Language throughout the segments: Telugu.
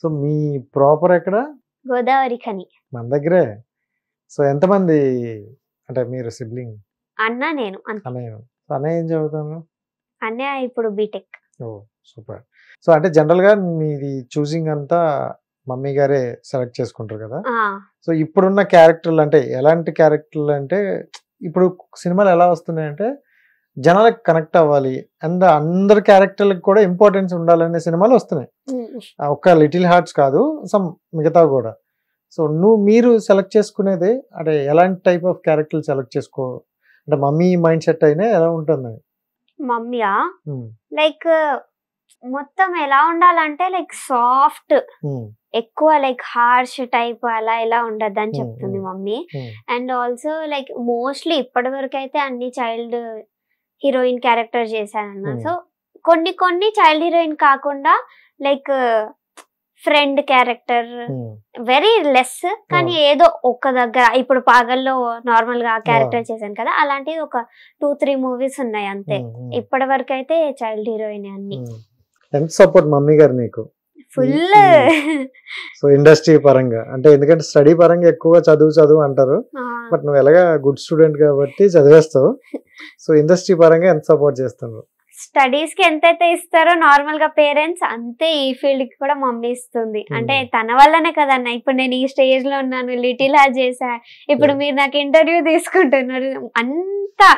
సో మీ ప్రాపర్ ఎక్కడ? గోదావరి ఖని. మన దగ్గరే. సో ఎంతమంది అంటే మీరు సిబ్లింగ్? అన్న నేను అంతే. అన్నయ్య. అన్నయ్య ఏం చదువుతాను? అన్నయ్య ఇప్పుడు బీటెక్. ఓ సూపర్. సో అంటే జనరల్గా మీది చూసింగ్ అంతా మమ్మీ గారే సెలెక్ట్ చేసుకుంటారు కదా. సో ఇప్పుడున్న క్యారెక్టర్లు అంటే ఎలాంటి క్యారెక్టర్లు అంటే ఇప్పుడు సినిమాలు ఎలా వస్తున్నాయంటే జనాలకు కనెక్ట్ అవ్వాలి అండ్ అందరి క్యారెక్టర్లకు కూడా ఇంపార్టెన్స్ ఉండాలనే సినిమాలు వస్తున్నాయి. ఒక్క లిటిల్ హార్ట్స్ కాదు, సమ్ మిగతా కూడా. సో మీరు సెలెక్ట్ చేసుకునేది అంటే ఎలాంటి టైప్ ఆఫ్ క్యారెక్టర్ సెలెక్ట్ చేసుకో అంటే మమ్మీ మైండ్ సెట్ అయినా ఎలా ఉంటుంది? మమ్మీయా లైక్ మొత్తం ఎలా ఉండాలంటే లైక్ సాఫ్ట్, ఎక్కువ లైక్ హార్ష్ టైప్ అలా ఎలా ఉండదు అని చెప్తుంది mummy. And also like mostly ఇప్పటి వరకు అయితే అన్ని చైల్డ్ హీరోయిన్ క్యారెక్టర్ చేశానన్న. సో కొన్ని చైల్డ్ హీరోయిన్ కాకుండా like friend character very less, కానీ ఏదో ఒక దగ్గర ఇప్పుడు పాగల్లో నార్మల్ గా క్యారెక్టర్ చేశాను కదా, అలాంటిది ఒక 2-3 మూవీస్ ఉన్నాయి అంతే. ఇప్పటి వరకు అయితే చైల్డ్ హీరోయిన్ అన్ని. ఎంత సపోర్ట్ మమ్మీ గారు నీకు? ఫుల్. సో ఇండస్ట్రీ పరంగా అంటే ఎందుకంటే స్టడీ పరంగా ఎక్కువ చదువు అంటారు, బట్ నువ్వు ఎలాగా గుడ్ స్టూడెంట్ కాబట్టి చదివేస్తావు. సో ఇండస్ట్రీ పరంగా ఎంత సపోర్ట్ చేస్తున్నారు? స్టడీస్ కి ఎంతైతే ఇస్తారో నార్మల్ గా పేరెంట్స్, అంతే ఈ ఫీల్డ్ కి కూడా మమ్మీ ఇస్తుంది. అంటే తన వల్లనే కదన్న ఇప్పుడు నేను ఈ స్టేజ్ లో ఉన్నాను, లిటిల్ హార్ట్ చేసా, ఇప్పుడు మీరు నాకు ఇంటర్వ్యూ తీసుకుంటున్నారు, అంతా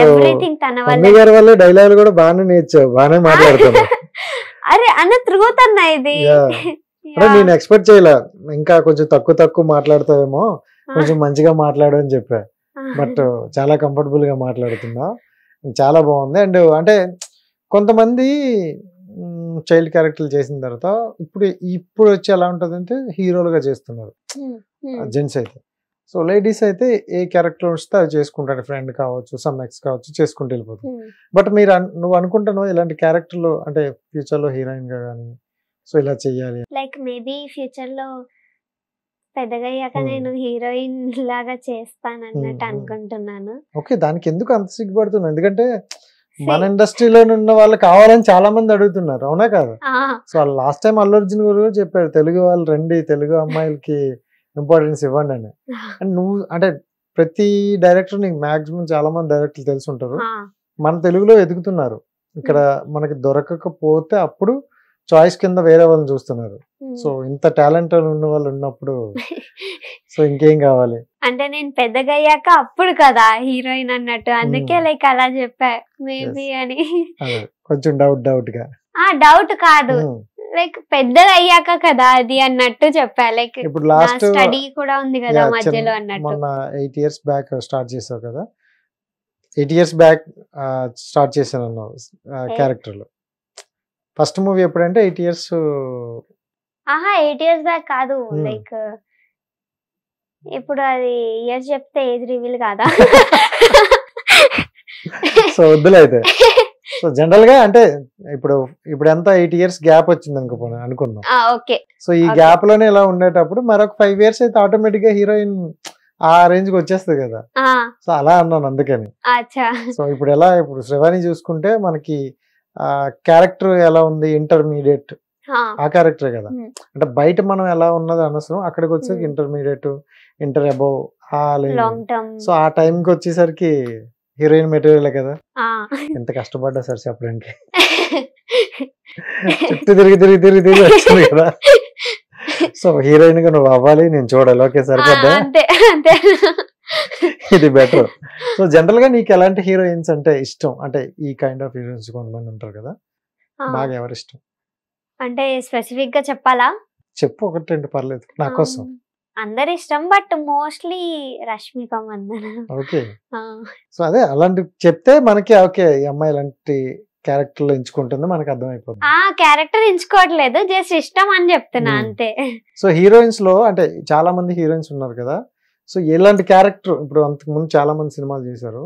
ఎవ్రీథింగ్ తన వల్ల. డైలాగ్ కూడా బాగానే నేర్చావు, బాగానే మాట్లాడుతున్నావు. అరే అన్న తిరుగుతున్నా ఇది నేను ఎక్స్పెక్ట్ చేయలే, ఇంకా కొంచెం తక్కువ మాట్లాడతావేమో, కొంచెం మంచిగా మాట్లాడు అని చెప్పా. బట్ చాలా కంఫర్టబుల్ గా మాట్లాడుతున్నా, చాలా బాగుంది. అండ్ అంటే కొంతమంది చైల్డ్ క్యారెక్టర్లు చేసిన తర్వాత ఇప్పుడు వచ్చి ఎలా ఉంటుంది అంటే హీరోలుగా చేస్తున్నారు జెంట్స్ అయితే. సో లేడీస్ అయితే ఏ క్యారెక్టర్ వస్తే అవి చేసుకుంటారు, ఫ్రెండ్ కావచ్చు, సమ్ ఎక్స్ కావచ్చు, చేసుకుంటూ వెళ్ళిపోతుంది. బట్ నువ్వు అనుకుంటున్నావు ఇలాంటి క్యారెక్టర్లు అంటే ఫ్యూచర్ లో హీరోయిన్ గా కానీ సో ఇలా చెయ్యాలి? లైక్ మేబీ ఫ్యూచర్ లో పెద్దగా అయ్యాక నేను హీరోయిన్ లాగా చేస్తాను అన్నట్టు అనుకుంటున్నాను. ఓకే, దానికి ఎందుకు అంత సిగ్గుపడుతున్నావు? ఎందుకంటే మన ఇండస్ట్రీలో ఉన్న వాళ్ళు కావాలని చాలా మంది అడుగుతున్నారు, అవునా కాదు? So last time Allu Arjun గారు చెప్పారు, తెలుగు వాళ్ళు రండి, తెలుగు అమ్మాయిలకి ఇంపార్టెన్స్ ఇవ్వండి అని. అండ్ నువ్వు అంటే ప్రతి డైరెక్టర్ నీకు మాక్సిమం చాలా మంది డైరెక్టర్లు తెలిసి ఉంటారు, మన తెలుగులో ఎదుగుతున్నారు. ఇక్కడ మనకి దొరకకపోతే అప్పుడు చాయిస్ కింద వేరే వాళ్ళని చూస్తున్నారు. సో ఇంత టాలెంట్ ఉన్న వాళ్ళు ఉన్నప్పుడు సో ఇంకేం కావాలి? అంటే నేను పెద్దగా అయ్యాక అప్పుడు కదా హీరోయిన్ అన్నట్టు, అందుకే లైక్ అలా చెప్పా మేబీ అని. కొంచెం డౌట్ గా. డౌట్ కాదు, లైక్ పెద్దగా అయ్యాక కదా అది అన్నట్టు చెప్పా. లైక్ ఇప్పుడు లాస్ట్ స్టడీ కూడా ఉంది కదా మధ్యలో అన్నట్టు. మొన్న 8 years బ్యాక్ స్టార్ట్ చేసావు కదా, 8 years బ్యాక్ స్టార్ట్ చేశాను అన్నావు క్యారెక్టర్ లో. ఫస్ట్ మూవీ ఎప్పుడంటే 8 years? 8 years బ్యాక్ కాదు, లైక్ ఇప్పుడు అది ఇయర్స్ చెప్తే ఏజ్ రివీల్ కాదా? సో వద్దులే అయితే. సో జనరల్ గా అంటే ఇప్పుడు ఎంత 8 years గ్యాప్ వచ్చింది అనుకుందాం. ఓకే. సో ఈ గ్యాప్ లోనే ఇలా ఉండేటప్పుడు మరొక 5 years అయితే ఆటోమేటిక్ గా హీరోయిన్ ఆ రేంజ్ కి వచ్చేస్తుంది కదా. సో అలా అన్నాను అందుకని. సో ఇప్పుడు శ్రీవాణి చూసుకుంటే మనకి క్యారెక్టర్ ఎలా ఉంది, ఇంటర్మీడియట్ ఆ క్యారెక్టర్ కదా. అంటే బయట మనం ఎలా ఉన్నది అనవసరం, అక్కడికి వచ్చేసరికి ఇంటర్మీడియట్, ఇంటర్ అబౌవ్ సో ఆ టైంకి వచ్చేసరికి హీరోయిన్ మెటీరియల్ కదా. ఎంత కష్టపడ్డా సార్ చెప్పడానికి, చుట్టూ తిరిగి వచ్చింది కదా. సో హీరోయిన్ గా నువ్వు అవ్వాలి, నేను చూడాలి, ఓకే సరిపోద్దా? ఇది బెటర్. సో జనరల్ గా నీకు ఎలాంటి హీరోయిన్స్ అంటే ఇష్టం? అంటే ఈ కైండ్ ఆఫ్ హీరోయిన్స్ కొంతమంది ఉంటారు కదా, బాగా ఎవరు ఇష్టం? అంటే స్పెసిఫిక్ గా చెప్పాలా? చెప్పు, 1-2 పర్లేదు, నా కోసం. అందరు ఇష్టం, but mostly Rashmika Mandanna. Okay. So అదే అలాంటి చెప్తే మనకి ఓకే ఈ అమ్మాయి ఇలాంటి క్యారెక్టర్ లో ఎంచుకుంటుందో మనకు అర్థమైపోతుంది. క్యారెక్టర్ ఎంచుకోవట్లేదు, జస్ట్ ఇష్టం అని చెప్తున్నా అంతే. సో హీరోయిన్స్ లో అంటే చాలా మంది హీరోయిన్స్ ఉన్నారు కదా, సో ఎలాంటి క్యారెక్టర్ ఇప్పుడు అంతకుముందు చాలా మంది సినిమాలు చేశారు,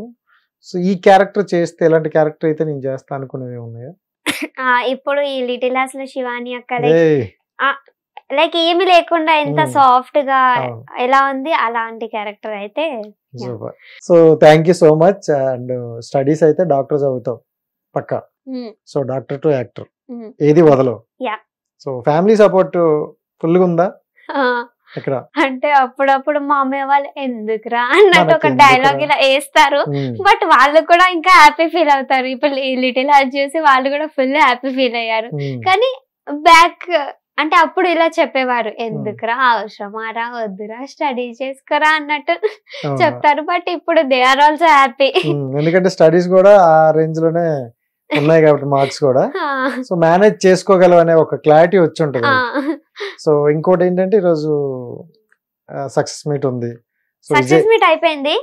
సో ఈ క్యారెక్టర్ చేస్తే ఎలాంటి క్యారెక్టర్ అయితే నేను చేస్తా అనుకునేవి ఉన్నాయా? ఇప్పుడు ఈ లిటిల్ హార్ట్స్ లో శివాని అక్క లైక్ ఏమి లేకుండా ఎంత సాఫ్ట్ గా ఎలా ఉంది, అలాంటి క్యారెక్టర్ అయితే. So thank you so much. And studies అయితే డాక్టర్ చదువుతావు పక్కా. సో డాక్టర్ టు యాక్టర్ ఏది వదలవు. సో ఫ్యామిలీ సపోర్ట్ ఫుల్గా ఉందా ఆ, ఇక్కడ? అంటే అప్పుడప్పుడు మా అమ్మయ్య వాళ్ళు ఎందుకురా అన్నట్టు ఒక మనకెందుకురా? డైలాగ్ ఇలా వేస్తారు. బట్ వాళ్ళు కూడా ఇంకా హ్యాపీ ఫీల్ అవుతారు. ఇప్పుడు లిటిల్ హార్ట్ చూసి వాళ్ళు కూడా ఫుల్ హ్యాపీ ఫీల్ అయ్యారు. కానీ బ్యాక్ అంటే అప్పుడు ఇలా చెప్పేవారు, ఎందుకురా అవసరమారా వద్దురా స్టడీ చేసుకోరా అన్నట్టు చెప్తారు. బట్ ఇప్పుడు దే ఆర్ ఆల్సో హ్యాపీ. ఎందుకంటే స్టడీస్ కూడా ఆ రేంజ్ లోనే ఉన్నాయి కాబట్టి మార్క్స్ కూడా సో మేనేజ్ చేసుకోగలవు అనే ఒక క్లారిటీ వచ్చి ఉంటుంది. సో ఇంకోటి ఏంటంటే ఈరోజు సక్సెస్ మీట్ ఉంది. సక్సెస్ మీట్ అయిపోయింది.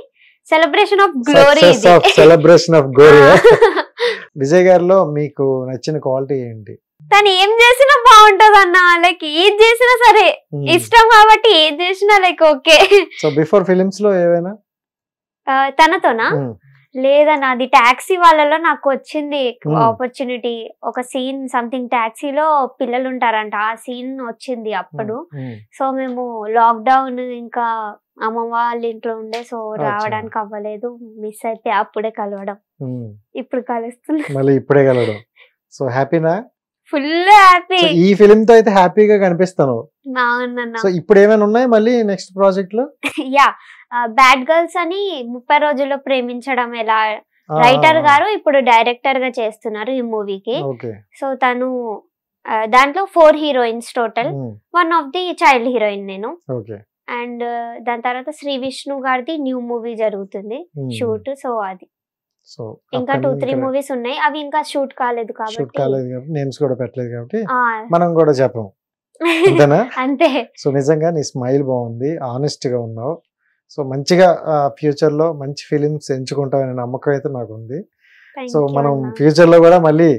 Celebration of glory. Celebration of glory. Vijay గారిలో మీకు నచ్చిన క్వాలిటీ ఏంటి? తను ఏం చేసినా బాగుంటది అన్న. లైక్ ఏది చేసినా సరే ఇష్టం కాబట్టి ఏది చేసినా like okay. So before films లో ఏవైనా తనతోనా? లేదన్న, అది టాక్సీ వాళ్ళలో నాకు వచ్చింది ఆపర్చునిటీ. ఒక సీన్ సంథింగ్ టాక్సీలో పిల్లలు ఉంటారంట, ఆ సీన్ వచ్చింది అప్పుడు. సో మేము లాక్డౌన్ ఇంకా అమ్మ వాళ్ళ ఇంట్లో ఉండే, సో రావడానికి అవ్వలేదు. మిస్ అయితే అప్పుడే కలవడం, ఇప్పుడు కలుస్తున్నా. మళ్ళీ ఇప్పుడే కలవడం. సో హ్యాపీనా? Full happy. ఈ ఫిలిం తో అయితే హ్యాపీగా కనిపిస్తాను. అవునన్నా. సో ఇప్పుడు ఏమైనా ఉన్నాయి మళ్ళీ నెక్స్ట్ ప్రాజెక్ట్ లో? యా, బ్యాడ్ గర్ల్స్ అని 30 రోజుల్లో ప్రేమించడం ఎలా రైటర్ గారు ఇప్పుడు డైరెక్టర్ గా చేస్తున్నారు ఈ మూవీకి. సో తను దాంట్లో 4 heroines total. One of the child heroine నేను. అండ్ దాని తర్వాత శ్రీ విష్ణు గారిది న్యూ మూవీ జరుగుతుంది షూట్. సో అది ఇంకా 2-3 మూవీస్ ఉన్నాయి, అవి ఇంకా షూట్ కాలేదు కాబట్టి నేమ్స్ కూడా పెట్టలేదు కాబట్టి మనం కూడా చెప్పం. అంతేనా? అంతే. సో నిజంగా నీ స్మైల్ బాగుంది, ఆనెస్ట్ గా ఉన్నావు. సో మంచిగా ఫ్యూచర్ లో మంచి ఫిలిమ్స్ ఎంచుకుంటావనే నమ్మకం అయితే నాకు ఉంది. సో మనం ఫ్యూచర్ లో కూడా మళ్ళీ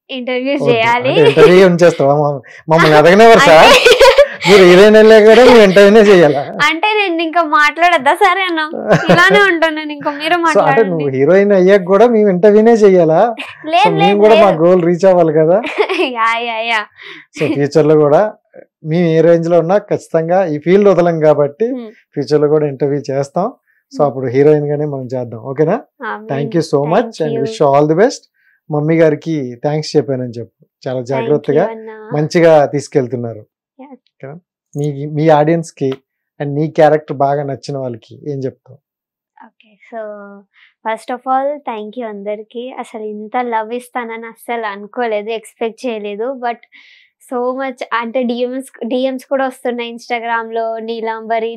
ఇంటర్వ్యూ చేయాలి. ఇంటర్వ్యూ ఉంచేస్తావా? మమ్మల్ని అడగనేవారు సార్, మీరు హీరోయిన్ కూడా మీరు ఇంటర్వ్యూనే చేయాలా? అంటే నేను ఇంకా మాట్లాడద్దా? సరే అన్న, ఇలానే ఉంటాను నేను. ఇంకా మీరు అంటే నువ్వు హీరోయిన్ అయ్యాక కూడా మేము ఇంటర్వ్యూనే చేయాలా? మేము కూడా మా గోల్ రీచ్ అవ్వాలి కదా. సో ఫ్యూచర్ లో కూడా మేము ఏ రేంజ్ లో ఉన్నా ఖచ్చితంగా ఈ ఫీల్డ్ వదలం కాబట్టి ఫ్యూచర్ లో కూడా ఇంటర్వ్యూ చేస్తాం. సో అప్పుడు హీరోయిన్ గానే మనం చేద్దాం. ఓకేనా? Thank you so much and wish all the best. Mummy గారికి థ్యాంక్స్ చెప్పానని చెప్పు. చాలా జాగ్రత్తగా మంచిగా తీసుకెళ్తున్నారు. మీ ఆడియన్స్ కి అండ్ నీ క్యారెక్టర్ బాగా నచ్చిన వాళ్ళకి ఏం చెప్తావు? Okay, so first of all thank you అందరికి. అసలు ఇంత లవ్ ఇస్తానని అస్సలు అనుకోలేదు, ఎక్స్పెక్ట్ చేయలేదు. But so much. అంటే డిఎమ్స్ కూడా వస్తున్నాయి ఇన్స్టాగ్రామ్ లో. నీలాంబరి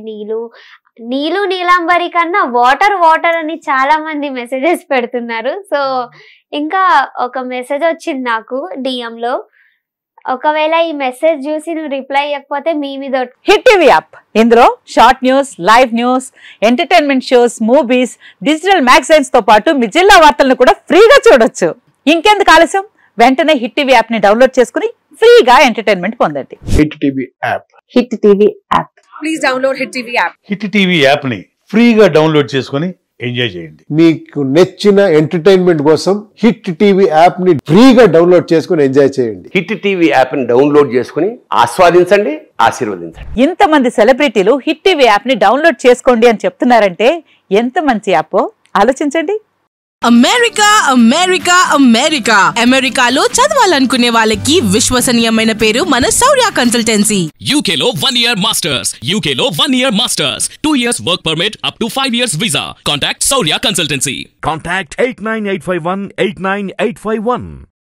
నీలాంబరి కన్నా వాటర్ అని చాలా మంది మెసేజెస్ పెడుతున్నారు. సో ఇంకా ఒక మెసేజ్ వచ్చింది నాకు డిఎం లో. ఒకవేళ ఈ మెసేజ్ చూసి నువ్వు రిప్లై ఇవ్వకపోతే మీ మీద. హిట్ టీవీ యాప్, ఇందులో short news, live news, entertainment shows, movies, digital magazines తో పాటు మీ జిల్లా వార్తలను కూడా ఫ్రీగా చూడొచ్చు. ఇంకెందుకు ఆలస్యం, వెంటనే హిట్ టీవీ యాప్ ని డౌన్లోడ్ చేసుకుని ఫ్రీగా ఎంటర్టైన్మెంట్ పొందండి. Hit TV app. Hit TV app. Please download hit TV app. Hit TV app ని ఫ్రీగా డౌన్లోడ్ చేసుకుని ఎంజాయ్ చేయండి. మీకు నచ్చిన ఎంటర్టైన్మెంట్ కోసం హిట్ టీవీ యాప్ ని ఫ్రీగా డౌన్లోడ్ చేసుకుని ఎంజాయ్ చేయండి. హిట్ టీవీ యాప్ ని డౌన్లోడ్ చేసుకుని ఆస్వాదించండి, ఆశీర్వదించండి. ఇంతమంది సెలబ్రిటీలు హిట్ టీవీ యాప్ ని డౌన్లోడ్ చేసుకోండి అని చెప్తున్నారంటే ఎంత మంచి యాప్ ఆలోచించండి. అమెరికాలో చదవాలనుకునే వాళ్ళకి విశ్వసనీయమైన పేరు మన శౌర్య కన్సల్టెన్సీ. UK లో 1 year masters, UK లో 1 year masters, 2 years work permit up to 5 years visa. Contact Saurya Consultancy. Contact 89851 89851.